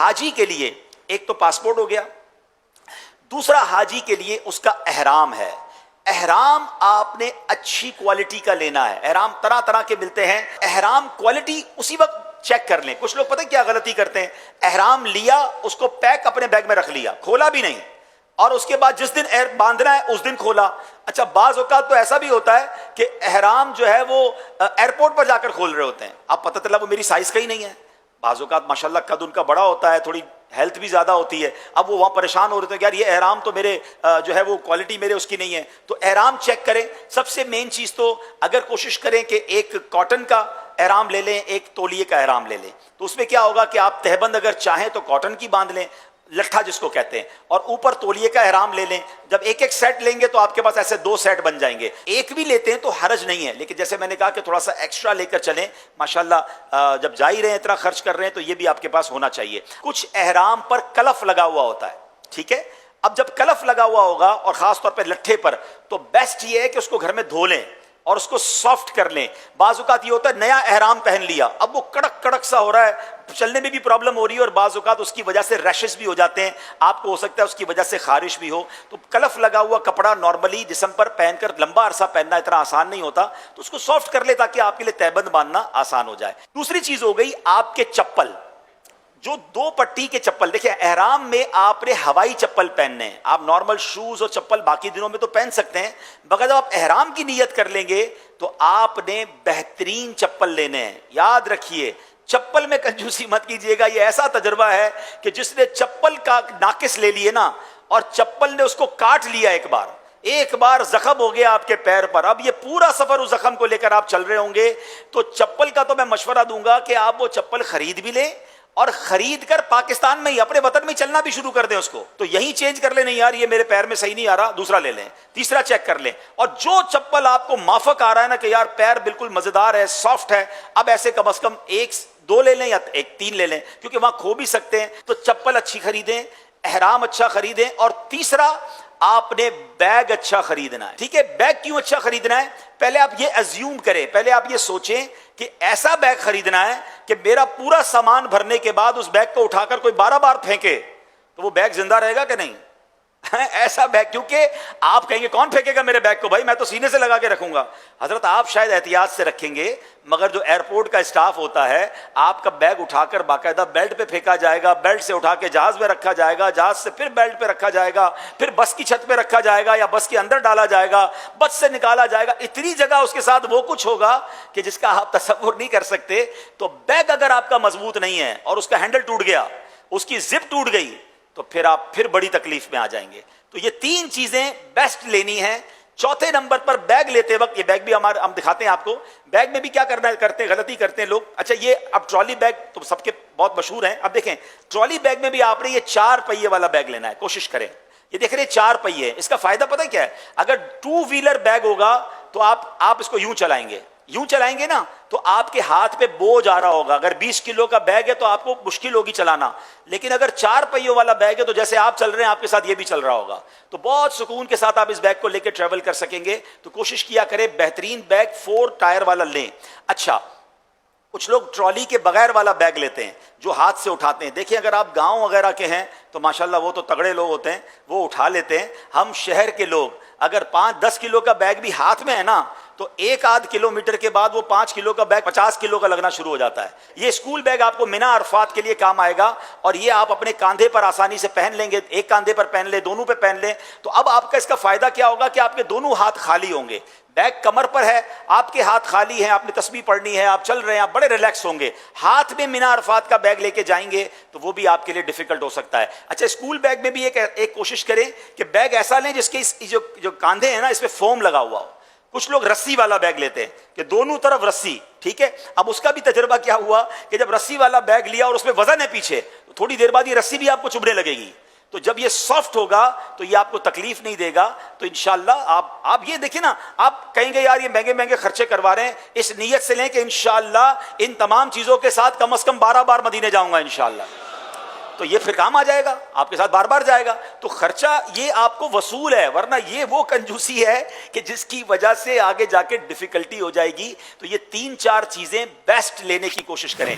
حاجی کے لیے ایک تو پاسپورٹ ہو گیا، دوسرا حاجی کے لیے اس کا احرام ہے. احرام آپ نے اچھی کوالٹی کا لینا ہے. احرام طرح طرح کے ملتے ہیں. احرام کوالٹی اسی وقت چیک کر لیں. کچھ لوگ پتہ کیا غلطی کرتے ہیں، احرام لیا، اس کو پیک اپنے بیگ میں رکھ لیا، کھولا بھی نہیں، اور اس کے بعد جس دن باندھنا ہے اس دن کھولا. اچھا بعض اوقات تو ایسا بھی ہوتا ہے کہ احرام جو ہے وہ ایئرپورٹ پر جا کر کھول رہے ہوتے ہیں، اب پتہ چلا وہ میری سائز کا ہی نہیں ہے. بعض اوقات ماشاءاللہ قد ان کا بڑا ہوتا ہے، تھوڑی ہیلتھ بھی زیادہ ہوتی ہے، اب وہ وہاں پریشان ہو رہے تھے یار یہ احرام تو میرے جو ہے وہ کوالٹی میرے اس کی نہیں ہے. تو احرام چیک کریں. سب سے مین چیز تو اگر کوشش کریں کہ ایک کاٹن کا احرام لے لیں، ایک تولیے کا احرام لے لیں. تو اس میں کیا ہوگا کہ آپ تہبند اگر چاہیں تو کاٹن کی باندھ لیں، لٹھا جس کو کہتے ہیں، اور اوپر تولیے کا احرام لے لیں. جب ایک ایک سیٹ لیں گے تو آپ کے پاس ایسے 2 سیٹ بن جائیں گے. ایک بھی لیتے ہیں تو حرج نہیں ہے، لیکن جیسے میں نے کہا کہ تھوڑا سا ایکسٹرا لے کر چلیں. ماشاءاللہ جب جا ہی رہے ہیں اتنا خرچ کر رہے ہیں تو یہ بھی آپ کے پاس ہونا چاہیے. کچھ احرام پر کلف لگا ہوا ہوتا ہے، ٹھیک ہے. اب جب کلف لگا ہوا ہوگا اور خاص طور پہ لٹھے پر، تو بیسٹ یہ ہے کہ اس کو گھر میں دھو لیں اور اس کو سافٹ کر لیں. بعض اوقات یہ ہوتا ہے نیا احرام پہن لیا، اب وہ کڑک کڑک سا ہو رہا ہے، چلنے میں بھی پرابلم ہو رہی ہے، اور بعض اوقات اس کی وجہ سے ریشز بھی ہو جاتے ہیں، آپ کو ہو سکتا ہے اس کی وجہ سے خارش بھی ہو. تو کلف لگا ہوا کپڑا نارملی جسم پر پہن کر لمبا عرصہ پہننا اتنا آسان نہیں ہوتا، تو اس کو سافٹ کر لے تاکہ آپ کے لیے تہبند باندھنا آسان ہو جائے. دوسری چیز ہو گئی آپ کے چپل، جو 2 پٹی کے چپل. دیکھیں احرام میں آپ نے ہوائی چپل پہننے ہیں، آپ نارمل شوز اور چپل باقی دنوں میں تو پہن سکتے ہیں، مگر جب آپ احرام کی نیت کر لیں گے تو آپ نے بہترین چپل لینے ہیں. یاد رکھیے چپل میں کنجوسی مت کیجیے گا. یہ ایسا تجربہ ہے کہ جس نے چپل کا ناقص لے لیے نا، اور چپل نے اس کو کاٹ لیا، ایک بار زخم ہو گیا آپ کے پیر پر، اب یہ پورا سفر اس زخم کو لے کر آپ چل رہے ہوں گے. تو چپل کا تو میں مشورہ دوں گا کہ آپ وہ چپل خرید بھی لیں، اور خرید کر پاکستان میں ہی اپنے وطن میں چلنا بھی شروع کر دیں. اس کو تو یہیں چینج کر لیں، نہیں یار یہ میرے پیر میں صحیح نہیں آ رہا، دوسرا لے لیں. تیسرا چیک کر لیں. اور جو چپل آپ کو مافک آ رہا ہے نا کہ یار پیر بالکل مزیدار ہے، سافٹ ہے، اب ایسے کم از کم 1-2 لے لیں یا 3 لے لیں، کیونکہ وہاں کھو بھی سکتے ہیں. تو چپل اچھی خریدیں، احرام اچھا خریدیں. اور تیسرا آپ نے بیگ اچھا خریدنا ہے. ٹھیک ہے، بیگ کیوں اچھا خریدنا ہے؟ پہلے آپ یہ ایزیوم کریں، پہلے آپ یہ سوچیں کہ ایسا بیگ خریدنا ہے کہ میرا پورا سامان بھرنے کے بعد اس بیگ کو اٹھا کر کوئی 12 بار پھینکے تو وہ بیگ زندہ رہے گا کہ نہیں؟ ایسا بیگ، کیونکہ آپ کہیں گے کون پھینکے گا میرے بیگ کو، بھائی میں تو سینے سے لگا کے رکھوں گا. حضرت آپ شاید احتیاط سے رکھیں گے، مگر جو ایئرپورٹ کا اسٹاف ہوتا ہے آپ کا بیگ اٹھا کر باقاعدہ بیلٹ پہ پھینکا جائے گا، بیلٹ سے اٹھا کے جہاز میں رکھا جائے گا، جہاز سے پھر بیلٹ پہ رکھا جائے گا، پھر بس کی چھت پہ رکھا جائے گا یا بس کے اندر ڈالا جائے گا، بس سے نکالا جائے گا. اتنی جگہ اس کے ساتھ وہ کچھ ہوگا کہ جس کا آپ تصور نہیں کر سکتے. تو بیگ اگر آپ کا مضبوط نہیں ہے اور اس کا ہینڈل ٹوٹ گیا، اس کی زپ ٹوٹ گئی، تو پھر آپ پھر بڑی تکلیف میں آ جائیں گے. تو یہ 3 چیزیں بیسٹ لینی ہیں. چوتھے نمبر پر بیگ لیتے وقت، یہ بیگ بھی ہم دکھاتے ہیں آپ کو، بیگ میں بھی کیا کرتے ہیں، غلطی کرتے ہیں لوگ. اچھا یہ اب ٹرالی بیگ تو سب کے بہت مشہور ہیں. اب دیکھیں ٹرالی بیگ میں بھی آپ نے یہ 4 پہیے والا بیگ لینا ہے. کوشش کریں، یہ دیکھ رہے ہیں 4 پہیے. اس کا فائدہ پتہ کیا ہے؟ اگر 2 ویلر بیگ ہوگا تو آپ اس کو یوں چلائیں گے نا تو آپ کے ہاتھ پہ بوجھ آ رہا ہوگا. اگر 20 کلو کا بیگ ہے تو آپ کو مشکل ہوگی چلانا، لیکن اگر 4 پہیوں والا بیگ ہے تو جیسے آپ چل رہے ہیں آپ کے ساتھ یہ بھی چل رہا ہوگا، تو بہت سکون کے ساتھ آپ اس بیگ کو لے کے ٹریول کر سکیں گے. تو کوشش کیا کریں بہترین بیگ 4 ٹائر والا لیں. اچھا کچھ لوگ ٹرالی کے بغیر والا بیگ لیتے ہیں جو ہاتھ سے اٹھاتے ہیں. دیکھیں اگر آپ گاؤں وغیرہ کے ہیں تو ماشاءاللہ وہ تو تگڑے لوگ ہوتے ہیں، وہ اٹھا لیتے ہیں. ہم شہر کے لوگ اگر 5-10 کلو کا بیگ بھی ہاتھ میں ہے نا تو 1-8 کلومیٹر کے بعد وہ 5 کلو کا بیگ 50 کلو کا لگنا شروع ہو جاتا ہے. یہ اسکول بیگ آپ کو مینا عرفات کے لیے کام آئے گا، اور یہ آپ اپنے کاندھے پر آسانی سے پہن لیں گے. ایک کاندھے پر پہن لیں، دونوں پہ پہن لیں، تو اب آپ کا اس کا فائدہ کیا ہوگا کہ آپ کے دونوں ہاتھ خالی ہوں گے. بیگ کمر پر ہے، آپ کے ہاتھ خالی ہیں، آپ نے تسبیح پڑھنی ہے، آپ چل رہے ہیں، آپ بڑے ریلیکس ہوں گے. ہاتھ میں مینا عرفات کا بیگ لے کے جائیں گے تو وہ بھی آپ کے لیے ڈیفیکلٹ ہو سکتا ہے. اچھا اسکول بیگ میں بھی ایک کوشش کریں کہ بیگ ایسا لیں جس کے جو کاندھے ہیں نا اس پہ فوم لگا ہوا ہو. کچھ لوگ رسی والا بیگ لیتے ہیں کہ دونوں طرف رسی. ٹھیک ہے، اب اس کا بھی تجربہ کیا ہوا کہ جب رسی والا بیگ لیا اور اس میں وزن ہے پیچھے، تو تھوڑی دیر بعد یہ رسی بھی آپ کو چبھنے لگے گی. تو جب یہ سافٹ ہوگا تو یہ آپ کو تکلیف نہیں دے گا. تو انشاءاللہ آپ یہ دیکھیں نا، آپ کہیں گے یار یہ مہنگے مہنگے خرچے کروا رہے ہیں، اس نیت سے لیں کہ انشاءاللہ ان تمام چیزوں کے ساتھ کم از کم 12 بار مدینے جاؤں گا انشاءاللہ. تو یہ پھر کام آ جائے گا، آپ کے ساتھ بار بار جائے گا. تو خرچہ یہ آپ کو وصول ہے، ورنہ یہ وہ کنجوسی ہے کہ جس کی وجہ سے آگے جا کے ڈیفیکلٹی ہو جائے گی. تو یہ 3-4 چیزیں بیسٹ لینے کی کوشش کریں.